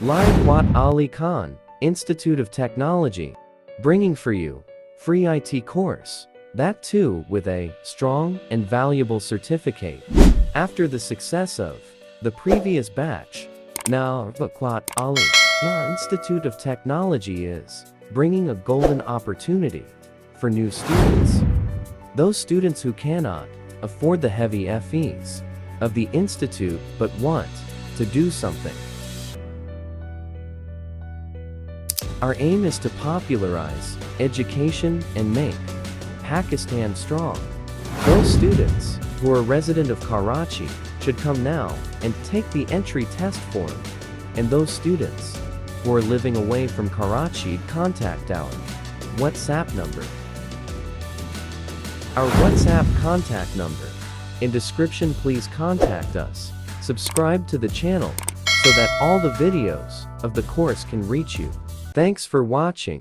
Liaquat Ali Khan, Institute of Technology, bringing for you free IT course, that too with a strong and valuable certificate. After the success of the previous batch, now Liaquat Ali Khan Institute of Technology is bringing a golden opportunity for new students. Those students who cannot afford the heavy fees of the institute but want to do something. Our aim is to popularize education and make Pakistan strong. Those students who are resident of Karachi should come now and take the entry test form. And those students who are living away from Karachi, contact our WhatsApp number. Our WhatsApp contact number in description. Please contact us. Subscribe to the channel so that all the videos of the course can reach you. Thanks for watching.